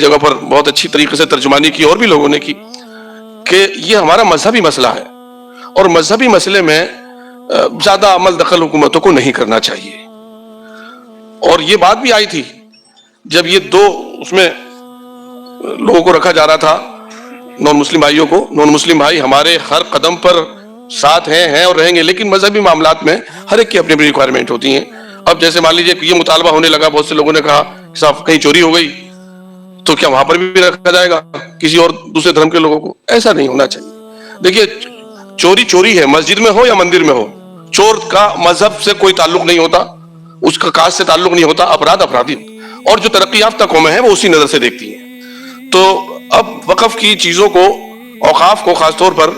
جگہ پر بہت اچھی طریقے سے ترجمانی کی اور بھی لوگوں نے کی کہ یہ ہمارا مذہبی مسئلہ ہے اور مذہبی مسئلے میں زیادہ عمل دخل حکومتوں کو نہیں کرنا چاہیے. اور یہ بات بھی آئی تھی جب یہ دو اس میں لوگوں کو رکھا جا رہا تھا، نان مسلم بھائیوں کو. نان مسلم بھائی ہمارے ہر قدم پر ساتھ ہیں اور رہیں گے، لیکن مذہبی معاملات میں ہر ایک کی اپنی اپنی ریکوائرمنٹ ہوتی ہیں. اب جیسے مان لیجیے یہ مطالبہ ہونے لگا، بہت سے لوگوں نے کہا کہ صاحب کہیں چوری ہو گئی تو کیا وہاں پر بھی رکھا جائے گا کسی اور دوسرے دھرم کے لوگوں کو؟ ایسا نہیں ہونا چاہیے. دیکھیے چوری چوری ہے، مسجد میں ہو یا مندر میں ہو. چور کا مذہب سے کوئی تعلق نہیں ہوتا، اس کا کاسٹ سے تعلق نہیں ہوتا، اپرادھ اپرادھی. اور جو ترقی یافتہ قومیں ہیں وہ اسی نظر سے دیکھتی ہیں. تو اب وقف کی چیزوں کو، اوقاف کو خاص طور پر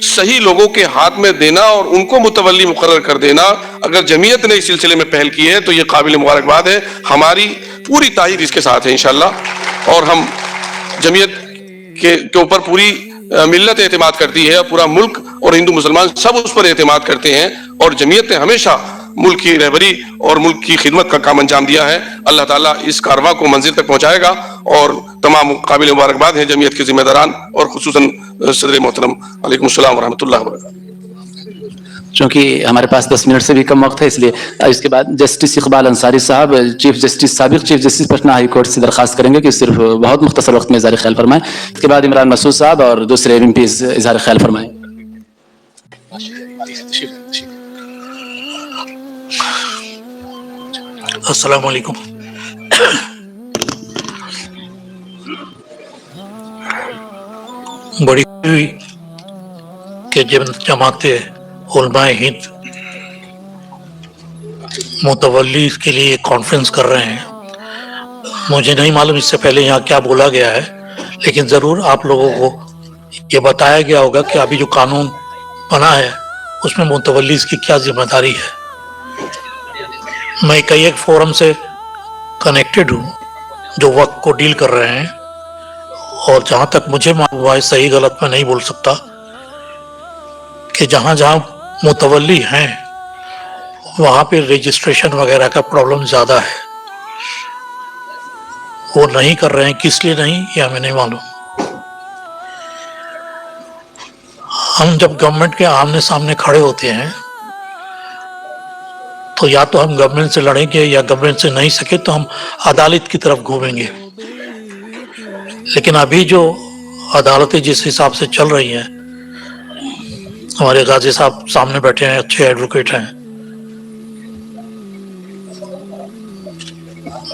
صحیح لوگوں کے ہاتھ میں دینا اور ان کو متولی مقرر کر دینا، اگر جمعیت نے اس سلسلے میں پہل کی ہے تو یہ قابل مبارکباد ہے. ہماری پوری تائید اس کے ساتھ ہے انشاءاللہ. اور ہم جمعیت کے اوپر پوری ملت اعتماد کرتی ہے، پورا ملک اور ہندو مسلمان سب اس پر اعتماد کرتے ہیں، اور جمعیت نے ہمیشہ ملک کی رہبری اور ملک کی خدمت کا کام انجام دیا ہے. اللہ تعالیٰ اس کارواں کو منزل تک پہنچائے گا. اور تمام قابل مبارکباد ہیں جمعیت کے ذمہ داران اور خصوصاً صدر محترم. علیکم السلام ورحمۃ اللہ وبرکاتہ. چونکہ ہمارے پاس 10 منٹ سے بھی کم وقت ہے، اس لیے اس کے بعد جسٹس اقبال انصاری صاحب چیف جسٹس، سابق chief justice Patna high court سے درخواست کریں گے کہ صرف بہت مختصر وقت میں اظہار خیال فرمائیں. اس کے بعد عمران مسعود صاحب اور دوسرے ایم پیز اظہار خیال فرمائیں. السلام علیکم. بڑی ہوئی کہ جماعت علماء ہند متولی کے لیے کانفرنس کر رہے ہیں. مجھے نہیں معلوم اس سے پہلے یہاں کیا بولا گیا ہے، لیکن ضرور آپ لوگوں کو یہ بتایا گیا ہوگا کہ ابھی جو قانون بنا ہے اس میں متولیز کی کیا ذمہ داری ہے. میں کئی ایک فورم سے کنیکٹڈ ہوں جو وقت کو ڈیل کر رہے ہیں، اور جہاں تک مجھے معلوم ہے، صحیح غلط میں نہیں بول سکتا، کہ جہاں جہاں متولی ہیں وہاں پہ رجسٹریشن وغیرہ کا پرابلم زیادہ ہے. وہ نہیں کر رہے ہیں، کس لیے نہیں یہ ہمیں نہیں معلوم. ہم جب گورنمنٹ کے آمنے سامنے کھڑے ہوتے ہیں تو یا تو ہم گورنمنٹ سے لڑیں گے، یا گورنمنٹ سے نہیں سکے تو ہم عدالت کی طرف گھومیں گے. لیکن ابھی جو عدالتیں جس حساب سے چل رہی ہیں، ہمارے غازی صاحب سامنے بیٹھے ہیں، اچھے ایڈوکیٹ ہیں،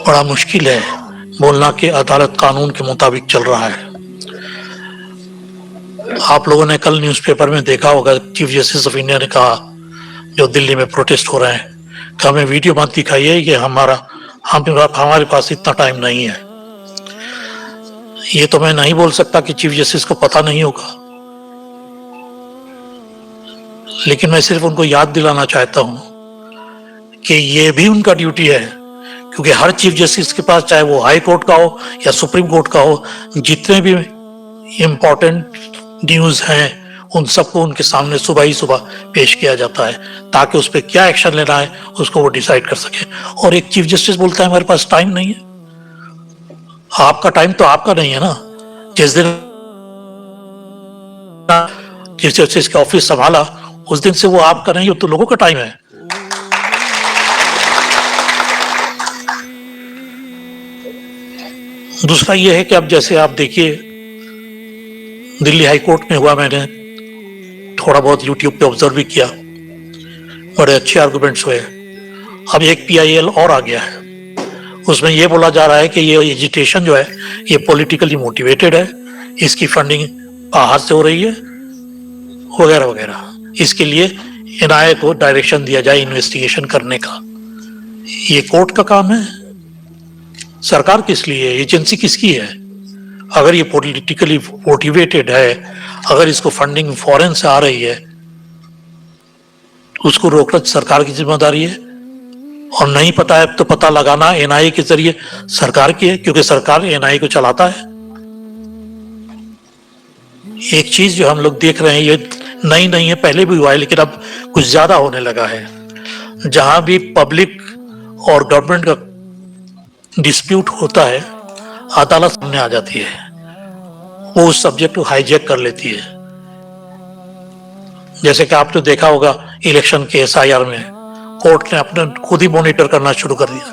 بڑا مشکل ہے بولنا کہ عدالت قانون کے مطابق چل رہا ہے. آپ لوگوں نے کل نیوز پیپر میں دیکھا ہوگا، چیف جسٹس آف انڈیا نے کہا، جو دلی میں پروٹیسٹ ہو رہے ہیں، کہ ہمیں ویڈیو مت دکھائیے کہ ہمارے پاس اتنا ٹائم نہیں ہے. یہ تو میں نہیں بول سکتا کہ چیف جسٹس کو پتہ نہیں ہوگا، لیکن میں صرف ان کو یاد دلانا چاہتا ہوں کہ یہ بھی ان کا ڈیوٹی ہے، کیونکہ ہر چیف جسٹس کے پاس، چاہے وہ ہائی کورٹ کا ہو یا سپریم کورٹ کا ہو، جتنے بھی امپورٹنٹ نیوز ہیں ان سب کو ان کے سامنے صبح ہی صبح پیش کیا جاتا ہے، تاکہ اس پہ کیا ایکشن لینا ہے اس کو وہ ڈیسائیڈ کر سکے. اور ایک چیف جسٹس بولتا ہے ہمارے پاس ٹائم نہیں ہے. آپ کا ٹائم تو آپ کا نہیں ہے نا. جس دن چیف جسٹس کا آفس سنبھالا اس دن سے وہ آپ کا نہیں ہے، تو لوگوں کا ٹائم ہے. دوسرا یہ ہے کہ اب جیسے آپ دیکھیے دلی ہائی کورٹ میں ہوا، میں نے تھوڑا بہت یوٹیوب پہ آبزرو بھی کیا، بڑے اچھے آرگومنٹس ہوئے. اب ایک PIL اور آ گیا ہے، اس میں یہ بولا جا رہا ہے کہ یہ ایجیٹیشن جو ہے یہ پولیٹیکلی موٹیویٹڈ ہے، اس کی فنڈنگ باہر سے ہو رہی ہے وغیرہ وغیرہ. اس کے لیے NIA کو ڈائریکشن دیا جائے انویسٹیگیشن کرنے کا. یہ کورٹ کا کام ہے، سرکار کس لیے ہے، ایجنسی کس کی ہے؟ اگر یہ پولیٹیکلی موٹیویٹڈ ہے، اگر اس کو فنڈنگ فورن سے آ رہی ہے، اس کو روکنا سرکار کی ذمہ داری ہے. اور نہیں پتا ہے تو پتہ لگانا NIA کے ذریعے سرکار کی ہے، کیونکہ سرکار NIA کو چلاتا ہے. ایک چیز جو ہم لوگ دیکھ رہے ہیں یہ نئی نہیں ہے، پہلے بھی ہوا ہے، لیکن اب کچھ زیادہ ہونے لگا ہے. جہاں بھی پبلک اور گورنمنٹ کا ڈسپیوٹ ہوتا ہے، अदालत सामने आ जाती है, वो उस सब्जेक्ट को हाईजैक कर लेती है। जैसे कि आपने देखा होगा इलेक्शन के SIR में कोर्ट ने अपने खुद ही मॉनिटर करना शुरू कर दिया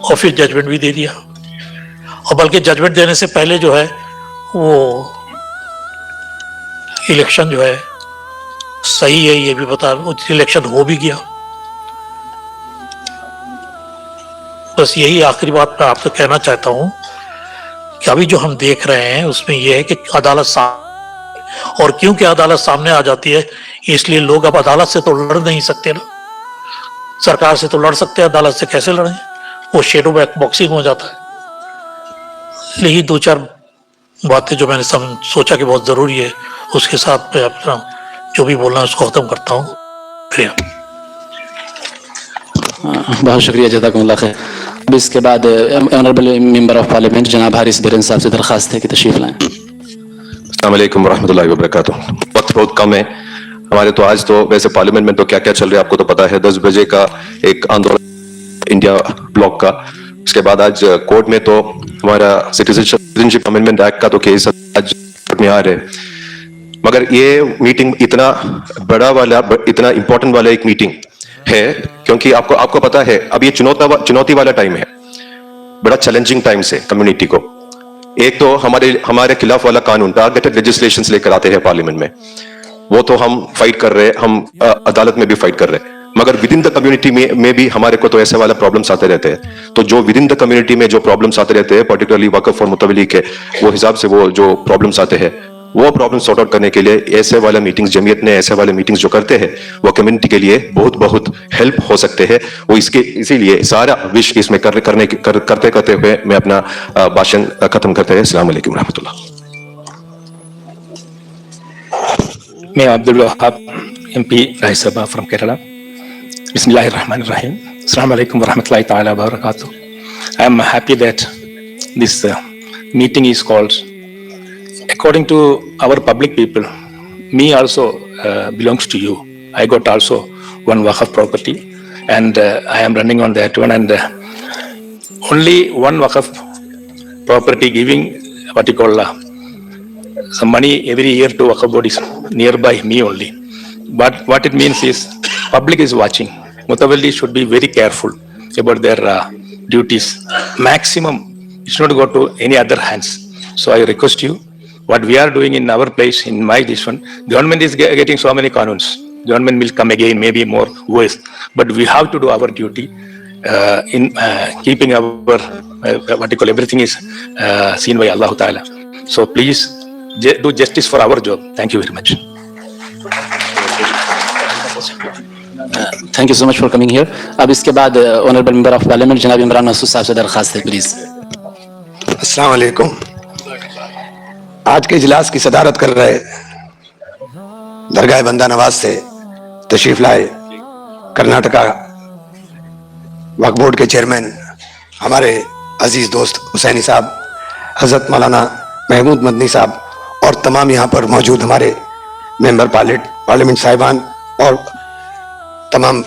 और फिर जजमेंट भी दे दिया, और बल्कि जजमेंट देने से पहले जो है वो इलेक्शन जो है सही है ये भी बता, इलेक्शन हो भी गया। बस यही आखिरी बात मैं आपसे कहना चाहता हूं कि अभी जो हम देख रहे हैं उसमें यह है कि अदालत सामने, और क्योंकि अदालत सामने आ जाती है इसलिए लोग अब अदालत से तो लड़ नहीं सकते ना। सरकार से तो लड़ सकते हैं, अदालत से कैसे लड़ें? वो शेडो बॉक्सिंग हो जाता है। यही दो चार बातें जो मैंने सोचा कि बहुत जरूरी है, उसके साथ मैं अपना जो भी बोलना है उसको खत्म करता हूँ। शुक्रिया। बहुत शुक्रिया, जज़ाकुमुल्लाह खैर। अब इसके बाद ऑनरेबल मेंबर ऑफ पार्लियामेंट जनाब हारिस बिरेन साहब से दरखास्त है कि तशरीफ लाएं। अस्सलाम वालेकुम रहमतुल्लाहि व बरकातुहू। वक्त बहुत कम है हमारे, तो आज तो वैसे पार्लियामेंट में तो क्या क्या चल रहा है आपको तो पता है। 10 बजे का एक आंदोलन इंडिया ब्लॉक का, उसके बाद आज कोर्ट में तो हमारा सिटीजनशिप अमेंडमेंट एक्ट का तो केस आज कोर्ट में आ रहे। मगर ये मीटिंग इतना बड़ा वाला, इतना इंपॉर्टेंट वाला एक मीटिंग है क्योंकि आपको पता है अब ये चुनौती वाला टाइम है, बड़ा चैलेंजिंग टाइम से कम्युनिटी को। एक तो हमारे खिलाफ वाला कानून, टारगेटेड लेजिस्लेशंस लेकर आते हैं पार्लियामेंट में, वो तो हम फाइट कर रहे हैं, हम अदालत में भी फाइट कर रहे हैं। मगर विद इन द कम्युनिटी में भी हमारे को तो ऐसे वाला प्रॉब्लम्स आते रहते हैं। तो जो विद इन द कम्युनिटी में जो प्रॉब्लम्स आते रहते हैं, पर्टिकुलरली वक्फ और मुतवली के वो हिसाब से वो जो प्रॉब्लम्स आते हैं वो प्रॉब्लम सॉर्ट आउट करने के लिए ऐसे वाले मीटिंग्स, जमीयत ने ऐसे वाले मीटिंग्स जो करते हैं वो कम्युनिटी के लिए बहुत बहुत हेल्प हो सकते हैं। वो इसीलिए सारा विश इसमें करते हुए मैं अपना भाषण खत्म करते हैं। अस्सलाम वालेकुम रहमतुल्लाह। मैं Abdul Wahab MP Rajya Sabha from Kerala. Bismillahirrahmanirrahim. Assalamu alaikum warahmatullahi ta'ala wabarakatuh. I am happy that this meeting is called. According to our public people, me also belongs to you. I got also one waqf property and I am running on that one, and only one waqf property giving what you call some money every year to waqf board is nearby me only. But what it means is public is watching. Mutawalli should be very careful about their duties. Maximum it should not go to any other hands. So I request you, what we are doing in our place, in my this one, government is getting so many qanuns. Government will come again, maybe more ways. But we have to do our duty in keeping our, what you call, everything is seen by Allah Ta'ala. So please do justice for our job. Thank you very much. Thank you so much for coming here. अब इसके बाद honourable member of parliament जनाब इमरान मसूद साहब से दरखास्त है, please. अस्सलाम वालेकुम। आज के इजलास की सदारत कर रहे दरगाह बंदा नवाज से तशरीफ लाए कर्नाटका वक्फ बोर्ड के चेयरमैन हमारे अजीज दोस्त हुसैनी साहब, हजरत मौलाना महमूद मदनी साहब और तमाम यहाँ पर मौजूद हमारे मेंबर पार्लियामेंट साहिबान और तमाम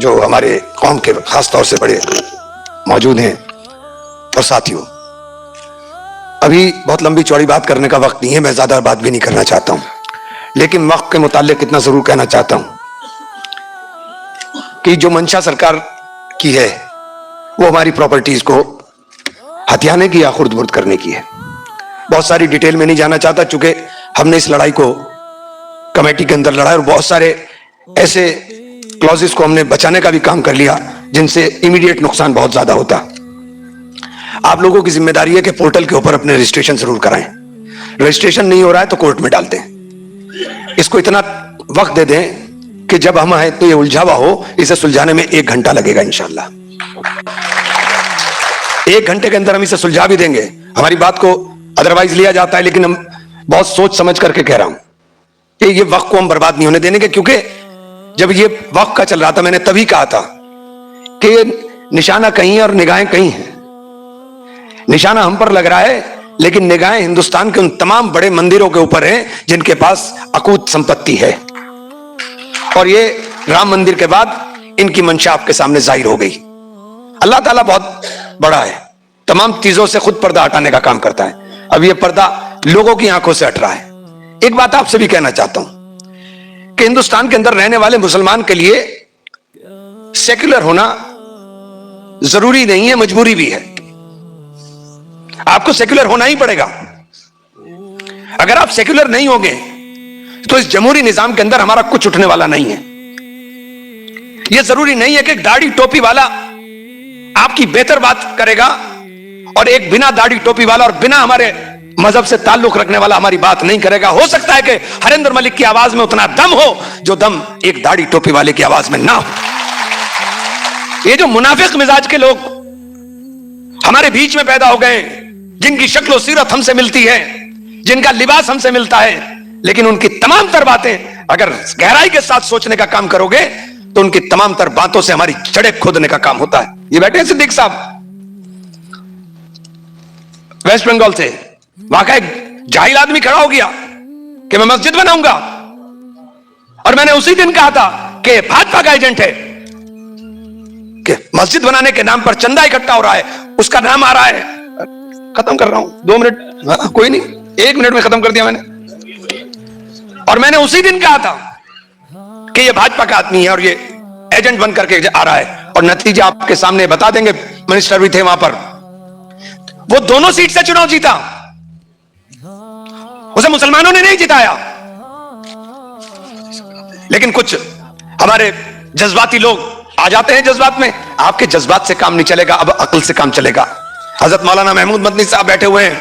जो हमारे कौम के खास तौर से बड़े मौजूद हैं और साथियों, अभी बहुत लंबी चौड़ी बात करने का वक्त नहीं है, मैं ज्यादा बात भी नहीं करना चाहता हूं, लेकिन वक्त के मुताल्लिक इतना जरूर कहना चाहता हूं कि जो मंशा सरकार की है वो हमारी प्रॉपर्टीज को हथियाने की या खुर्द-बुर्द करने की है। बहुत सारी डिटेल में नहीं जाना चाहता, चूंकि हमने इस लड़ाई को कमेटी के अंदर लड़ा और बहुत सारे ऐसे क्लॉजेस को हमने बचाने का भी काम कर लिया जिनसे इमीडिएट नुकसान बहुत ज्यादा होता। आप लोगों की जिम्मेदारी है कि पोर्टल के ऊपर अपने रजिस्ट्रेशन जरूर कराएं। रजिस्ट्रेशन नहीं हो रहा है तो कोर्ट में डाल दें। इसको इतना वक्त दे दें कि जब हम आए तो ये उलझावा हो, इसे सुलझाने में 1 घंटा लगेगा इंशाल्लाह। 1 घंटे के अंदर हम इसे सुलझा भी देंगे। हमारी बात को अदरवाइज लिया जाता है, लेकिन हम बहुत सोच समझ करके कह रहा हूं कि ये वक्त को हम बर्बाद नहीं होने देंगे, क्योंकि जब ये वक्त का चल रहा था मैंने तभी कहा था कि निशाना कहीं और निगाहें कहीं हैं। निशाना हम पर लग रहा है लेकिन निगाहें हिंदुस्तान के उन तमाम बड़े मंदिरों के ऊपर हैं जिनके पास अकूत संपत्ति है, और ये राम मंदिर के बाद इनकी मंशा आपके सामने जाहिर हो गई। अल्लाह ताला बहुत बड़ा है, तमाम चीजों से खुद पर्दा हटाने का काम करता है। अब ये पर्दा लोगों की आंखों से हट रहा है। एक बात आपसे भी कहना चाहता हूं कि हिंदुस्तान के अंदर रहने वाले मुसलमान के लिए सेक्युलर होना जरूरी नहीं है, मजबूरी भी है। आपको सेक्युलर होना ही पड़ेगा। अगर आप सेक्युलर नहीं होंगे तो इस जमहूरी निजाम के अंदर हमारा कुछ उठने वाला नहीं है। यह जरूरी नहीं है कि एक दाढ़ी टोपी वाला आपकी बेहतर बात करेगा और एक बिना दाढ़ी टोपी वाला और बिना हमारे मजहब से ताल्लुक रखने वाला हमारी बात नहीं करेगा। हो सकता है कि हरिंदर मलिक की आवाज में उतना दम हो जो दम एक दाढ़ी टोपी वाले की आवाज में ना हो। ये जो मुनाफिक मिजाज के लोग हमारे बीच में पैदा हो गए, जिनकी शक्ल सीरत हमसे मिलती है, जिनका लिबास हमसे मिलता है, लेकिन उनकी तमाम तर बातें अगर गहराई के साथ सोचने का काम करोगे तो उनकी तमाम तर बातों से हमारी जड़ें खोदने का काम होता है। ये बैठे हैं सिद्दीक साहब वेस्ट बंगाल से, वहां का एक जाहिल आदमी खड़ा हो गया कि मैं मस्जिद बनाऊंगा, और मैंने उसी दिन कहा था कि भाजपा का एजेंट है कि मस्जिद बनाने के नाम पर चंदा इकट्ठा हो रहा है, उसका नाम आ रहा है। खत्म कर रहा हूं, 2 मिनट, कोई नहीं, 1 मिनट में खत्म कर दिया मैंने। और मैंने उसी दिन कहा था कि ये भाजपा का आदमी है और ये एजेंट बन करके आ रहा है, और नतीजा आपके सामने बता देंगे। मिनिस्टर भी थे वहां पर, वो दोनों सीट से चुनाव जीता, उसे मुसलमानों ने नहीं जिताया। लेकिन कुछ हमारे जज्बाती लोग आ जाते हैं जज्बात में। आपके जज्बात से काम नहीं चलेगा, अब अक्ल से काम चलेगा। हजरत मौलाना महमूद मदनी साहब बैठे हुए हैं,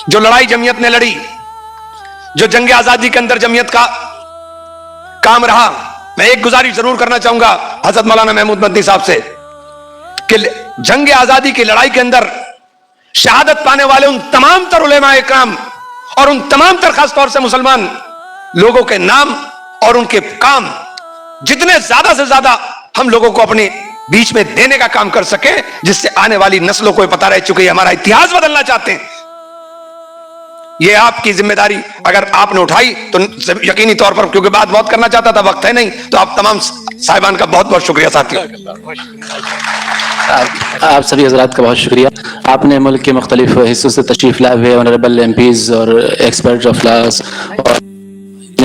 जो लड़ाई जमीयत ने लड़ी, जो जंग आजादी के अंदर जमीयत का काम रहा। मैं एक गुजारिश जरूर करना चाहूंगा हजरत मौलाना महमूद मदनी साहब से कि जंग आजादी की लड़ाई के अंदर शहादत पाने वाले उन तमाम तर उलेमा इकराम और उन तमाम तर खास तौर से मुसलमान लोगों के नाम और उनके काम जितने ज्यादा से ज्यादा हम लोगों को अपने बीच में देने का काम कर सके, जिससे आने वाली नस्लों को पता रह चुके हमारा इतिहास बदलना चाहते हैं। ये आपकी जिम्मेदारी अगर आपने उठाई तो यकीनी तौर पर, क्योंकि बात बहुत करना चाहता था, वक्त है नहीं, तो आप तमाम साहिबान का बहुत बहुत शुक्रिया साथियों। आप सभी हजरात का बहुत शुक्रिया। आपने मुल्क के मुख्तलिफ हिस्सों से तशरीफ लाए हुए ऑनरेबल MPs और एक्सपर्ट ऑफ लॉस और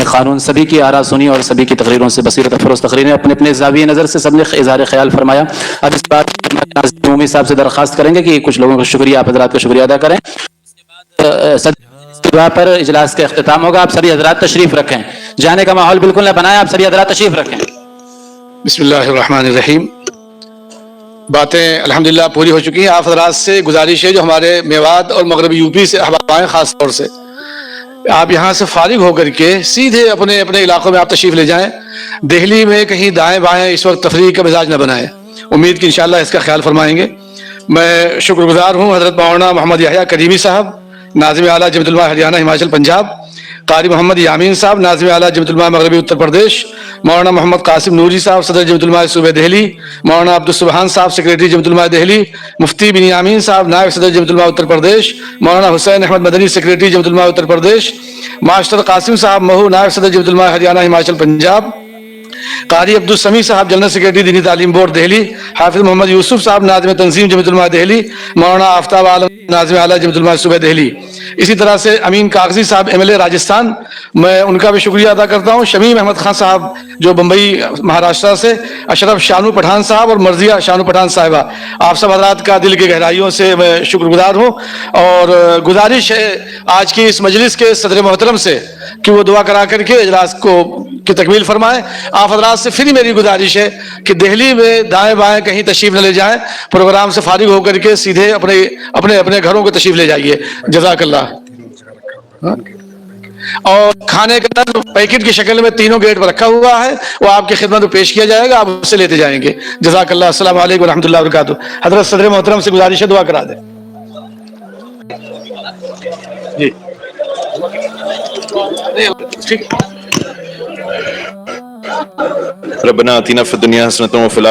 कानून सभी की आरा सुनी और सभी की तकरीरों से बसीरत अफरोज तकरीरें अपने अपने ज़ाविये नज़र से सबने इज़हार ख्याल फरमाया। अब इस बात उम्मीद साहब से दरख्वास्त करेंगे कि कुछ लोगों का शुक्रिया, आप हजरात का शुक्रिया अदा करें। पर इजलास का अख्तिताम होगा। आप सभी हजरात तशरीफ रखें, जाने का माहौल बिल्कुल न बनाए, आप सभी हजरात तशरीफ रखें। बिस्मिल्लाहिर्रहमानिर्रहीम। बातें अल्हम्दुलिल्लाह पूरी हो चुकी हैं। आप हजरात से गुजारिश है, जो हमारे मेवात और मगरबी यूपी से अहबाब आए, खास तौर से आप यहाँ से फारिग होकर के सीधे अपने अपने इलाकों में आप तशरीफ ले जाएं। दिल्ली में कहीं दाएं बाएं इस वक्त तफरीक का मिजाज न बनाएं। उम्मीद की इंशाअल्लाह इसका ख्याल फरमाएंगे। मैं शुक्रगुजार हूँ हजरत मौलाना मोहम्मद याहिया करीमी साहब, नाज़िम आला जमीयत उलमा हरियाणा हिमाचल पंजाब, कारी मोहम्मद यामीन साहब, नाज़िम आला जमीयत उलमा मगरबी उत्तर प्रदेश, मौलाना मोहम्मद कासिम नूरी साहब, सदर जमीयत उलमा सूबे दिल्ली, मौलाना अब्दुल सुबहान साहब, सेक्रेटरी जमीयत उलमा दिल्ली, मुफ्ती बिन यामीन साहब, नायब सदर जमीयत उलमा उत्तर प्रदेश, मौलाना हुसैन अहमद मदनी, सेक्रेटरी जमीयत उलमा उत्तर प्रदेश, मास्टर कासिम साहब महू, नायब सदर जमीयत उलमा हरियाणा हिमाचल पंजाब, कारी अब्दुल समी साहब, जनरल सेक्रेटरी दीनी तालीम बोर्ड दिल्ली, हाफिज मोहम्मद यूसुफ साहब, नाज़िम तंजीम जमीयत उलमा दिल्ली, मौलाना आफ्ताब आलम, नाज़िम आला जमीयत उलमा सूबे दिल्ली। इसी तरह से अमीन कागजी साहब MLA राजस्थान, मैं उनका भी शुक्रिया अदा करता हूँ। शमीम अहमद खान साहब जो बम्बई महाराष्ट्र से, अशरफ शानू पठान साहब और मर्जिया शानू पठान साहिबा, आप सब हजरात का दिल की गहराइयों से मैं शुक्रगुजार हूँ। और गुजारिश है आज की इस मजलिस के सदर मोहतरम से कि वो दुआ करा करके इजलास को की तकमील फरमाएं। आप हजरात से फिर मेरी गुजारिश है कि दिल्ली में दाएं बाएं कहीं तशरीफ न ले जाएं, प्रोग्राम से फारिग होकर के सीधे अपने अपने अपने घरों को तशरीफ ले जाइए। जज़ाकल्लाह। और खाने का पैकेट की शक्ल में तीनों गेट पर रखा हुआ है, वो आपकी खिदमत में पेश किया जाएगा, आप उससे लेते जाएंगे। जज़ाकल्लाह। अस्सलामु अलैकुम रहमतुल्लाहि व बरकातुहू। हजरत सदर मोहतरम से गुजारिश है दुआ करा दें। जी ठीक। रब्बना आतिना फिद दुनिया हसनतन व फिल